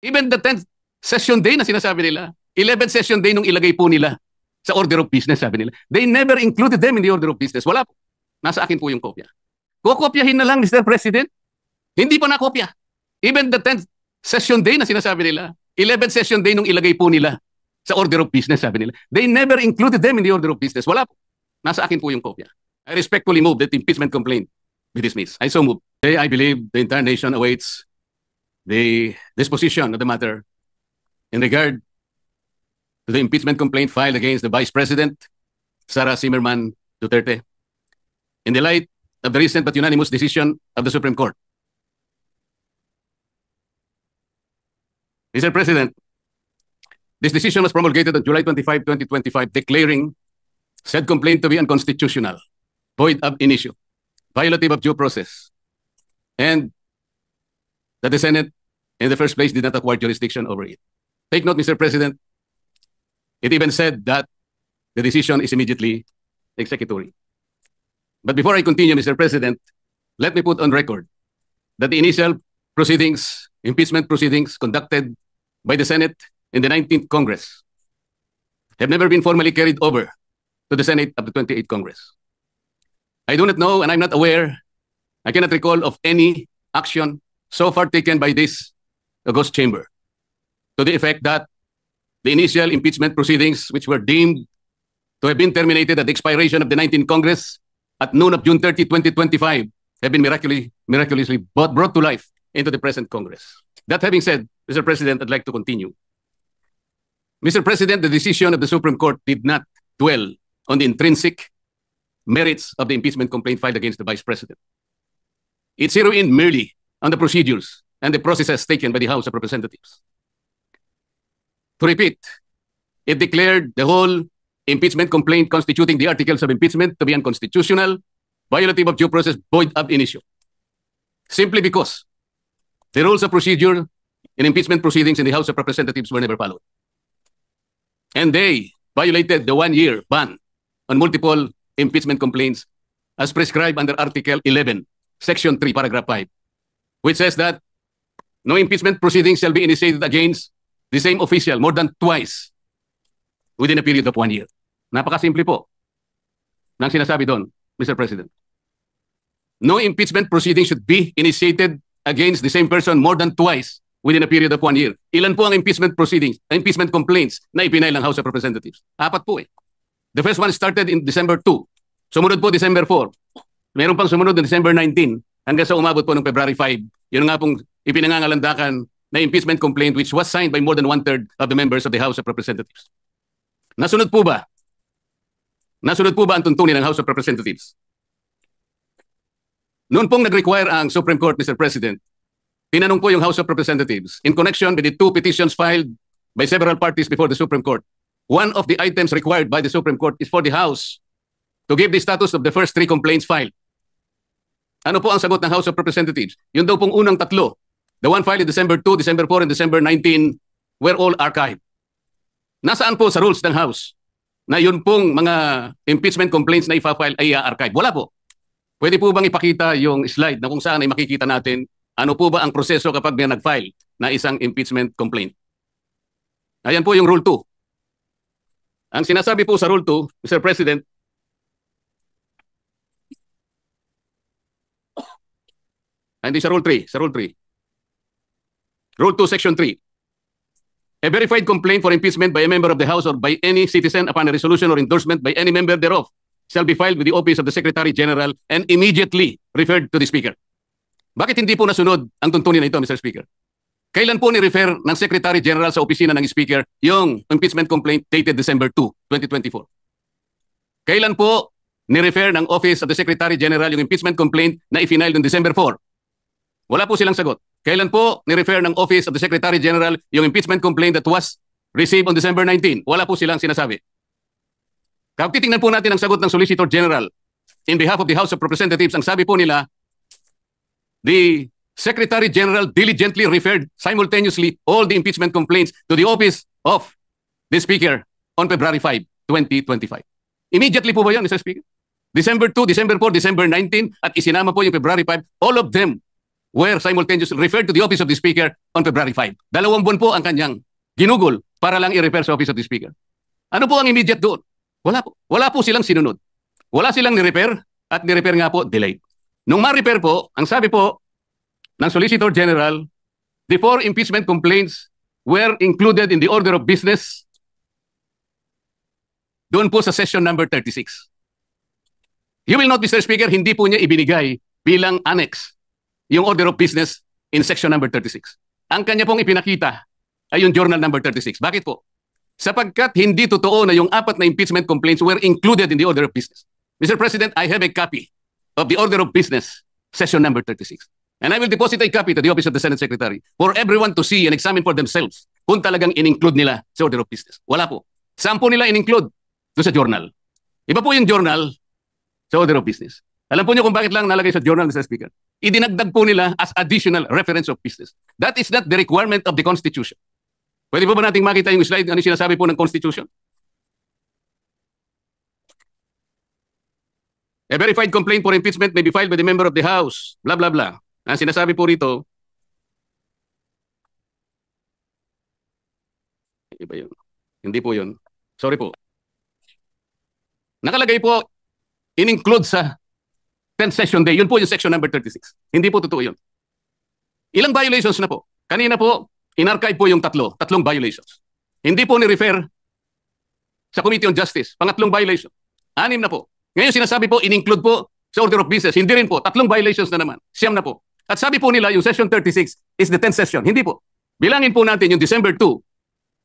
Even the 10th session day na sinasabi nila, 11th session day nung ilagay po nila sa order of business, sabi nila. They never included them in the order of business. Wala po. Nasa akin po yung kopya. Kukopyahin na lang, Mr. President. Hindi pa nakopya. Even the 10th session day na sinasabi nila, 11th session day nung ilagay po nila sa order of business, sabi nila. They never included them in the order of business. Wala po. Nasa akin po yung kopya. I respectfully move that the impeachment complaint be dismissed. I so move. I believe the entire nation awaits the disposition of the matter in regard to the impeachment complaint filed against the Vice President, Sara Zimmerman Duterte, in the light of the recent but unanimous decision of the Supreme Court. Mr. President, this decision was promulgated on July 25, 2025, declaring said complaint to be unconstitutional, void ab initio, violative of due process, and that the Senate, in the first place, did not acquire jurisdiction over it. Take note, Mr. President, it even said that the decision is immediately executory. But before I continue, Mr. President, let me put on record that the initial proceedings, impeachment proceedings conducted by the Senate in the 19th Congress have never been formally carried over to the Senate of the 28th Congress. I do not know, and I'm not aware, I cannot recall of any action so far taken by this august chamber to the effect that the initial impeachment proceedings, which were deemed to have been terminated at the expiration of the 19th Congress at noon of June 30, 2025, have been miraculously brought to life into the present Congress. That having said, Mr. President, I'd like to continue. Mr. President, the decision of the Supreme Court did not dwell on the intrinsic merits of the impeachment complaint filed against the Vice President. It zeroed in merely on the procedures and the processes taken by the House of Representatives. To repeat, it declared the whole impeachment complaint constituting the articles of impeachment to be unconstitutional, violative of due process, void ab initio. Simply because the rules of procedure in impeachment proceedings in the House of Representatives were never followed. And they violated the one-year ban on multiple impeachment complaints as prescribed under Article 11, Section 3, Paragraph 5, which says that no impeachment proceedings shall be initiated against the same official more than twice within a period of 1 year. Napakasimple po ng sinasabi doon, Mr. President. No impeachment proceeding should be initiated against the same person more than twice within a period of 1 year. Ilan po ang impeachment proceedings, impeachment complaints na ipinail ng House of Representatives? 4 po eh. The first one started in December 2. Sumunod po December 4. Meron pang sumunod na December 19 hanggang sa umabot po ng February 5. Yun nga pong ipinangangalandakan na impeachment complaint which was signed by more than 1/3 of the members of the House of Representatives. Nasunod po ba? Nasunod po ba ang tuntunin ng House of Representatives? Noon pong nag-require ang Supreme Court, Mr. President, tinanong po yung House of Representatives in connection with the 2 petitions filed by several parties before the Supreme Court. One of the items required by the Supreme Court is for the House to give the status of the first 3 complaints filed. Ano po ang sagot ng House of Representatives? Yun daw pong unang 3. The one filed in December 2, December 4, and December 19 were all archived. Nasaan po sa rules ng House na yun pong mga impeachment complaints na ipa-file ay i-archive? Wala po. Pwede po bang ipakita yung slide na kung saan ay makikita natin ano po ba ang proseso kapag may nag-file na isang impeachment complaint? Ayan po yung Rule 2. Ang sinasabi po sa Rule 2, Mr. President, hindi sa Rule 3, sa Rule 3. Rule 2, Section 3. A verified complaint for impeachment by a member of the House or by any citizen upon a resolution or endorsement by any member thereof shall be filed with the office of the Secretary General and immediately referred to the Speaker. Bakit hindi po nasunod ang tuntunin na ito, Mr. Speaker? Kailan po ni-refer ng Secretary General sa opisina ng Speaker yung impeachment complaint dated December 2, 2024? Kailan po ni-refer ng Office of the Secretary General yung impeachment complaint na i-file noong December 4? Wala po silang sagot. Kailan po ni-refer ng Office of the Secretary General yung impeachment complaint that was received on December 19? Wala po silang sinasabi. Kapag titingnan po natin ang sagot ng Solicitor General in behalf of the House of Representatives, ang sabi po nila, the Secretary General diligently referred simultaneously all the impeachment complaints to the Office of the Speaker on February 5, 2025. Immediately po ba yun, Mr. Speaker? December 2, December 4, December 19, at isinama po yung February 5, all of them were simultaneously referred to the Office of the Speaker on February 5. 2 buwan po ang kanyang ginugol para lang i-refer sa Office of the Speaker. Ano po ang immediate doon? Wala po. Wala po silang sinunod. Wala silang ni-refer at ni-refer nga po delayed. Nung ma-refer po, ang sabi po ng Solicitor General, the 4 impeachment complaints were included in the order of business doon po sa session number 36. You will note, Mr. Speaker, hindi po niya ibinigay bilang annex yung order of business in section number 36. Ang kanya pong ipinakita ay yung journal number 36. Bakit po? Sapagkat hindi totoo na yung 4 na impeachment complaints were included in the order of business. Mr. President, I have a copy of the order of business, session number 36. And I will deposit a copy to the Office of the Senate Secretary for everyone to see and examine for themselves kung talagang in-include nila sa order of business. Wala po. Saan po nila in-include? Doon sa journal. Iba po yung journal sa order of business. Alam po niyo kung bakit lang nalagay sa journal, Mr. Speaker? Idinagdag po nila as additional reference of business. That is not the requirement of the Constitution. Pwede po ba nating makita yung slide? Ano sinasabi po ng Constitution? A verified complaint for impeachment may be filed by the member of the House. Blah, blah, blah. Ang sinasabi po rito, iba yun. Hindi po yun. Sorry po. Nakalagay po, in-include sa 10th session day. Yun po yung section number 36. Hindi po totoo yun. Ilang violations na po? Kanina po, in-archive po yung tatlong violations. Hindi po ni-refer sa Committee on Justice. Pangatlong violation. 6 na po. Ngayon sinasabi po, in-include po sa order of business. Hindi rin po. 3 violations na naman. 9 na po. At sabi po nila, yung session 36 is the 10th session. Hindi po. Bilangin po natin yung December 2.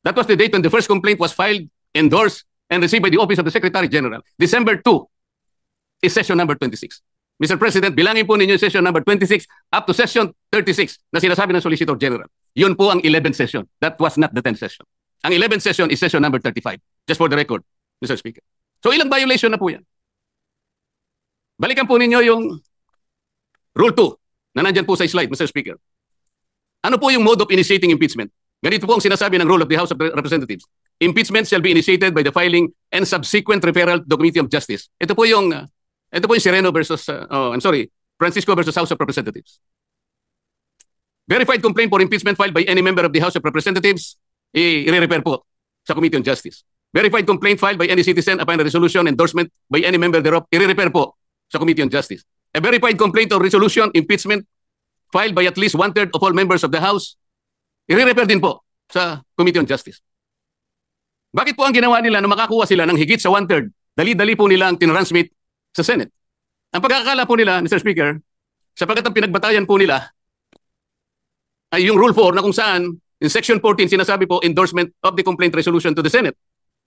That was the date when the first complaint was filed, endorsed, and received by the Office of the Secretary General. December 2 is session number 26. Mr. President, bilangin po ninyo yung session number 26 up to session 36 na sinasabi ng Solicitor General. Yun po ang 11th session. That was not the 10th session. Ang 11th session is session number 35. Just for the record, Mr. Speaker. So ilang violation na po yan? Balikan po ninyo yung Rule 2 na nandyan po sa slide, Mr. Speaker. Ano po yung mode of initiating impeachment? Ganito po ang sinasabi ng rule of the House of Representatives. Impeachment shall be initiated by the filing and subsequent referral to the Committee of Justice. Ito po yung Sereno versus, Francisco versus House of Representatives. Verified complaint for impeachment filed by any member of the House of Representatives, i-refer po sa Committee on Justice. Verified complaint filed by any citizen upon a resolution endorsement by any member thereof, i-refer po sa Committee on Justice. A verified complaint or resolution impeachment filed by at least 1/3 of all members of the House, i-refer din po sa Committee on Justice. Bakit po ang ginawa nila na makakuha sila ng higit sa 1/3? Dali-dali po nila ang tinransmit sa Senate. Ang pagkakala po nila, Mr. Speaker, sapagkat ang pinagbatayan po nila ay yung Rule 4 na kung saan in Section 14 sinasabi po endorsement of the complaint resolution to the Senate.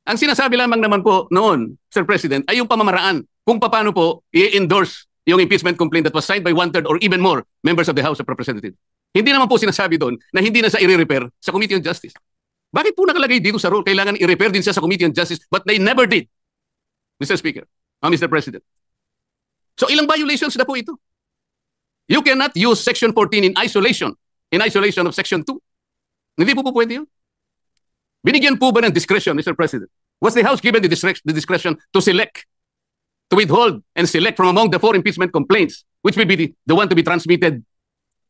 Ang sinasabi lamang naman po noon, Sir President, ay yung pamamaraan kung paano po i-endorse yung impeachment complaint that was signed by 1/3 or even more members of the House of Representatives. Hindi naman po sinasabi doon na hindi na sa i-refer sa Committee on Justice. Bakit po nakalagay dito sa rule? Kailangan i-refer din siya sa Committee on Justice, but they never did, Mr. Speaker, Mr. President. So ilang violations na po ito? You cannot use Section 14 in isolation of Section 2. Hindi po pwede yun. Binigyan po ba ng discretion, Mr. President? Was the House given the discretion to select, to withhold and select from among the 4 impeachment complaints, which will be the one to be transmitted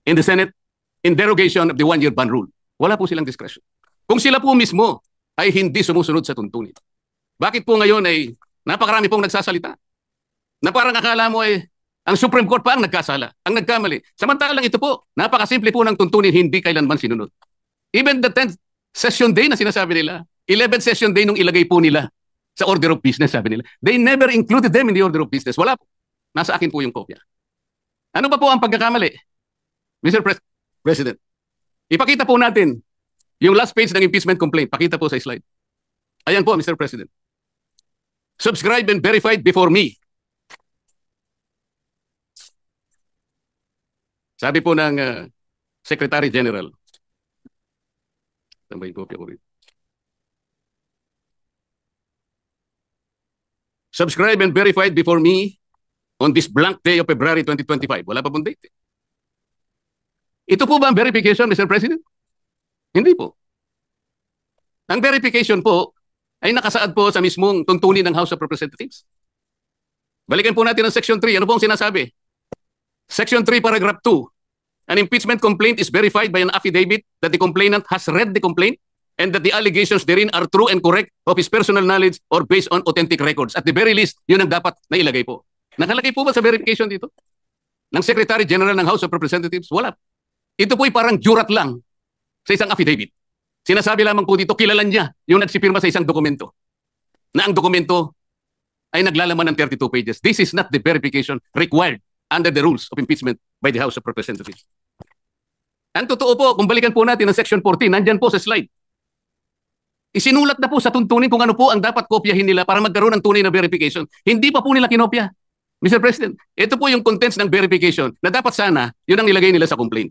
in the Senate in derogation of the 1-year ban rule? Wala po silang discretion. Kung sila po mismo ay hindi sumusunod sa tuntunin. Bakit po ngayon ay napakarami pong nagsasalita? Na parang akala mo ay ang Supreme Court pa ang nagkasala, ang nagkamali. Samantalang ito po, napakasimple po ng tuntunin, hindi kailanman sinunod. Even the 10th session day na sinasabi nila, 11th session day nung ilagay po nila sa order of business, sabi nila, they never included them in the order of business. Wala po. Nasa akin po yung kopya. Ano ba po ang pagkakamali? Mr. President, ipakita po natin yung last page ng impeachment complaint. Pakita po sa slide. Ayan po, Mr. President. Subscribed and verified before me. Sabi po ng Secretary General. Tambay kopya ko rin. Subscribed and verified before me on this blank day of February 2025. Wala pa pong date. Ito po ba ang verification, Mr. President? Hindi po. Ang verification po ay nakasaad po sa mismong tuntunin ng House of Representatives. Balikan po natin ang Section 3. Ano po ang sinasabi? Section 3, Paragraph 2. An impeachment complaint is verified by an affidavit that the complainant has read the complaint and that the allegations therein are true and correct of his personal knowledge or based on authentic records. At the very least, yun ang dapat na ilagay po. Nakalagay po ba sa verification dito? Ng Secretary General ng House of Representatives? Wala. Ito po'y parang jurat lang sa isang affidavit. Sinasabi lamang po dito, kilala niya yung nagsipirma sa isang dokumento. Na ang dokumento ay naglalaman ng 32 pages. This is not the verification required under the rules of impeachment by the House of Representatives. Ang totoo po, kung balikan po natin ang Section 14, nandyan po sa slide. Isinulat na po sa tuntunin kung ano po ang dapat kopyahin nila para magkaroon ng tunay na verification. Hindi pa po nila kinopya. Mr. President, ito po yung contents ng verification na dapat sana yun ang nilagay nila sa complaint.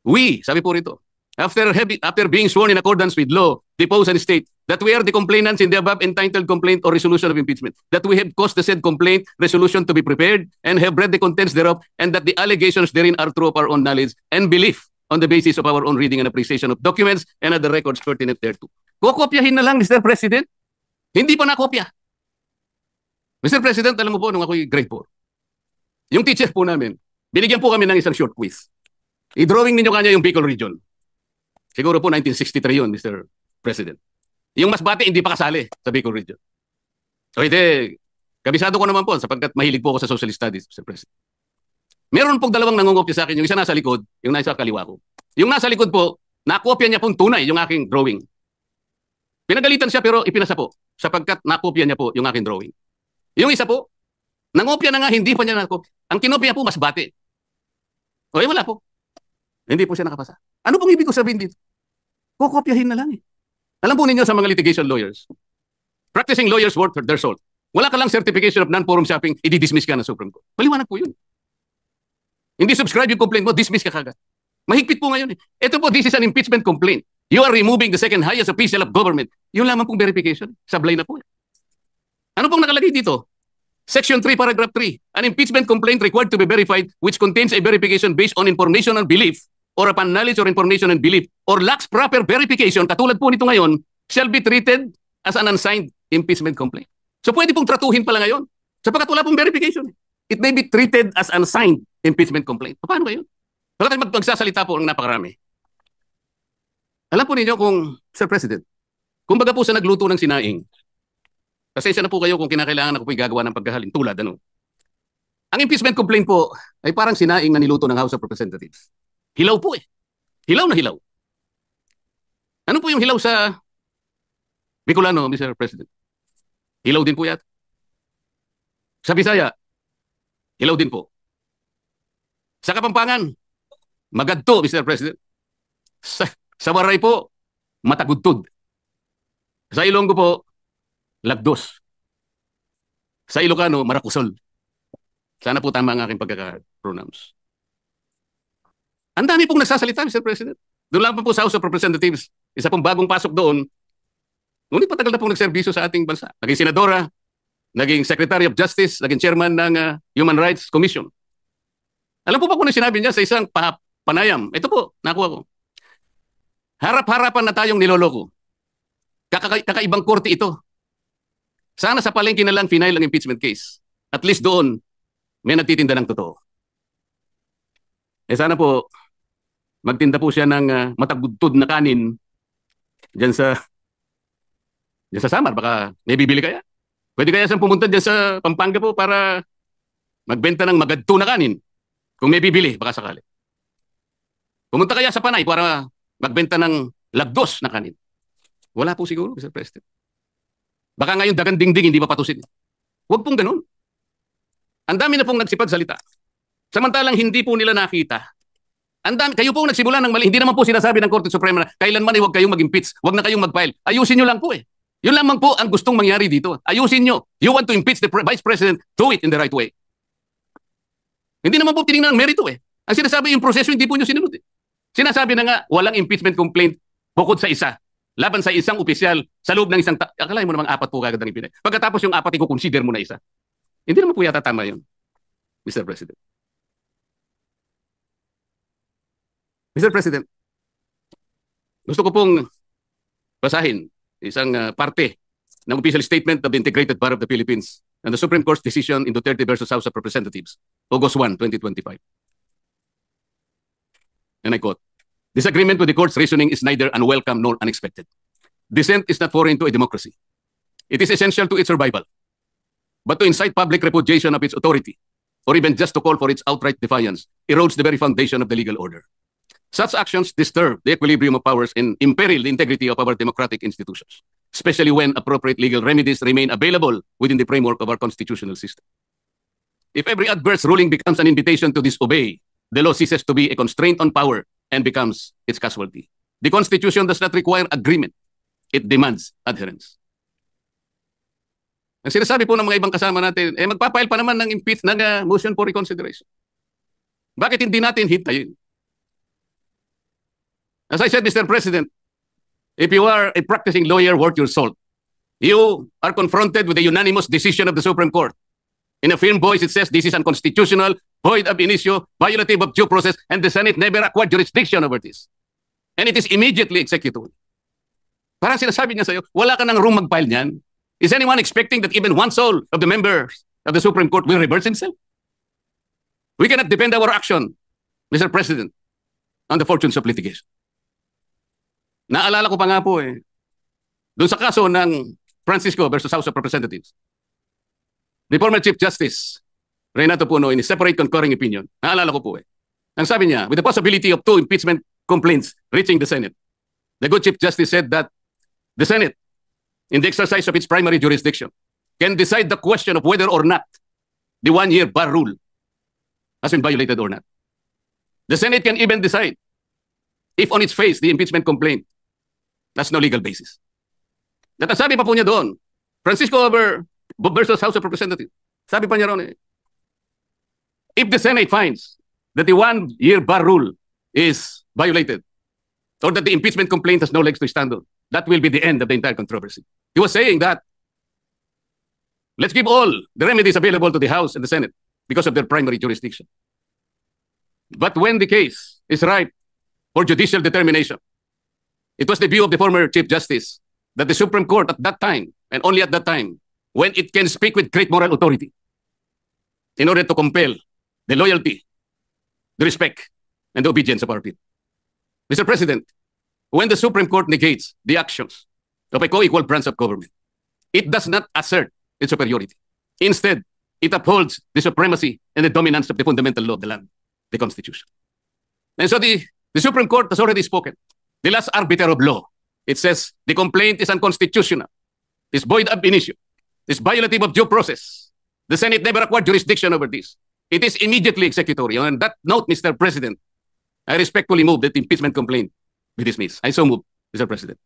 We, sabi po rito, after being sworn in accordance with law, depose and state that we are the complainants in the above entitled complaint or resolution of impeachment, that we have caused the said complaint resolution to be prepared and have read the contents thereof, and that the allegations therein are true of our own knowledge and belief on the basis of our own reading and appreciation of documents and other records pertinent thereto. Kukopyahin na lang, Mr. President. Hindi pa nakopya. Mr. President, alam mo po, nung ako'y grade 4, yung teacher po namin, binigyan po kami ng isang short quiz. I-drawing ninyo kanya yung Bicol Region. Siguro po 1963 yun, Mr. President. Yung Masbate, hindi pa kasali sa Bicol Region. So ito, kabisado ko naman po sapagkat mahilig po ako sa social studies, Mr. President. Meron pong dalawang nangungopya sa akin, yung isa nasa likod, yung nasa kaliwa ko. Yung nasa likod po, nakopya niya pong tunay yung aking drawing. Pinagalitan siya pero ipinasa po sapagkat nakopya niya po yung aking drawing. Yung isa po, nangopya na nga, hindi pa niya nakopya. Ang kinopya po, Masbate. O wala po. Hindi po siya nakapasa. Ano pong ibig ko sabihin dito? Kukopyahin na lang eh. Alam po ninyo sa mga litigation lawyers, practicing lawyers worth their salt. Wala ka lang certification of non-forum shopping, i-dismiss ka ng Supreme Court. Maliwanag po yun. Hindi subscribe yung complaint mo, dismiss ka kagad. Mahigpit po ngayon eh. Ito po, this is an impeachment complaint. You are removing the second highest official of government. Yun lamang pong verification. Sablay na po. Ano pong nakalagay dito? Section 3, paragraph 3. An impeachment complaint required to be verified which contains a verification based on information and belief or upon knowledge or information and belief or lacks proper verification, katulad po nito ngayon, shall be treated as an unsigned impeachment complaint. So pwede pong tratuhin pala ngayon sapagkat wala pong verification. It may be treated as unsigned impeachment complaint. Paano ba yun? Bakit magsasalita po ng napakarami? Alam po ninyo kung, Sir President, kung baga po sa nagluto ng sinaing, pasensya na po kayo kung kinakailangan ako po'y gagawa ng paghahalin tulad, ano? Ang impeachment complaint po ay parang sinaing na niluto ng House of Representatives. Hilaw po eh. Hilaw na hilaw. Ano po yung hilaw sa Bicolano, Mr. President? Hilaw din po yata. Sa Bisaya, hilaw din po. Sa Kapampangan, magadto, Mr. President. Sa Waray po, matagudtod. Sa Ilonggo po, lagdos. Sa Ilocano, marakusol. Sana po tama ang aking pagkaka-pronounce. Ang dami pong nagsasalita, Mr. President. Doon lang po sa House of Representatives. Isa pong bagong pasok doon. Ngunit patagal na pong nagserbisyo sa ating bansa. Naging senadora, naging Secretary of Justice, naging chairman ng Human Rights Commission. Alam po ba kung ano sinabi niya sa isang panayam? Ito po, nakuha ko. Harap-harapan na tayong niloloko. Kakaibang korte ito. Sana sa palengke na lang final ang impeachment case. At least doon, may nagtitinda ng totoo. Sana po, magtinda po siya ng matagudtod na kanin dyan sa Samar. Baka may bibili kaya. Pwede kaya siyang pumunta dyan sa Pampanga po para magbenta ng magadto na kanin. Kung may bibili, baka sakali. Pumunta kaya sa Panay para magbenta ng lagdos na kanin. Wala po siguro, Mr. President. Baka ngayon dagang dingding, hindi mapatusin. Huwag pong ganun. Ang dami na pong nagsipagsalita. Samantalang hindi po nila nakita. Kayo po nagsimula ng mali. Hindi naman po sinasabi ng Korte Suprema na kailanman ay huwag kayong mag-impeach, huwag na kayong mag-file. Ayusin nyo lang po eh. Yun lamang po ang gustong mangyari dito. Ayusin nyo. You want to impeach the Vice President, do it in the right way. Hindi naman po tinignan ng merito eh. Ang sinasabi yung proseso, hindi po nyo sinunod eh. Sinasabi na nga, walang impeachment complaint bukod sa isa. Laban sa isang opisyal sa loob ng isang akalain mo namang apat po kagad ang ipinay. Pagkatapos yung apat, i-consider mo na isa. Hindi naman po yata tama yun, Mr. President. Mr. President, gusto ko pong basahin isang parte ng official statement of the Integrated Bar of the Philippines and the Supreme Court's decision in Duterte versus House of Representatives, August 1, 2025. and I quote, "Disagreement with the court's reasoning is neither unwelcome nor unexpected. Dissent is not foreign to a democracy. It is essential to its survival. But to incite public repudiation of its authority, or even just to call for its outright defiance, erodes the very foundation of the legal order. Such actions disturb the equilibrium of powers and imperil the integrity of our democratic institutions, especially when appropriate legal remedies remain available within the framework of our constitutional system. If every adverse ruling becomes an invitation to disobey, the law ceases to be a constraint on power and becomes its casualty. The Constitution does not require agreement. It demands adherence." Ang sinasabi po ng mga ibang kasama natin, magpapile pa naman ng motion for reconsideration. Bakit hindi natin hintayin? As I said, Mr. President, if you are a practicing lawyer worth your salt, you are confronted with a unanimous decision of the Supreme Court. In a firm voice, it says this is unconstitutional, void ab initio, violative of due process, and the Senate never acquired jurisdiction over this. And it is immediately executable. Parang sinasabi niya sa'yo, wala ka ng room mag-file niyan. Is anyone expecting that even one soul of the members of the Supreme Court will reverse himself? We cannot depend our action, Mr. President, on the fortunes of litigation. Naalala ko pa nga po doon sa kaso ng Francisco versus House of Representatives. The former Chief Justice, Renato Puno, in his separate concurring opinion, naalala ko po ang sabi niya, with the possibility of 2 impeachment complaints reaching the Senate, the good Chief Justice said that the Senate, in the exercise of its primary jurisdiction, can decide the question of whether or not the 1-year bar rule has been violated or not. The Senate can even decide if on its face the impeachment complaint has no legal basis. At ang sabi pa po niya doon, Francisco versus House of Representatives, sabi pa niya ron if the Senate finds that the 1-year bar rule is violated or that the impeachment complaint has no legs to stand on, that will be the end of the entire controversy. He was saying that let's give all the remedies available to the House and the Senate because of their primary jurisdiction. But when the case is ripe for judicial determination, it was the view of the former Chief Justice that the Supreme Court at that time, and only at that time, when it can speak with great moral authority in order to compel the loyalty, the respect, and the obedience of our people. Mr. President, when the Supreme Court negates the actions of a co-equal branch of government, it does not assert its superiority. Instead, it upholds the supremacy and the dominance of the fundamental law of the land, the Constitution. And so the Supreme Court has already spoken. The last arbiter of law, it says the complaint is unconstitutional, is void ab initio, is violative of due process. The Senate never acquired jurisdiction over this. It is immediately executory. On that note, Mr. President, I respectfully move that the impeachment complaint be dismissed. I so move, Mr. President.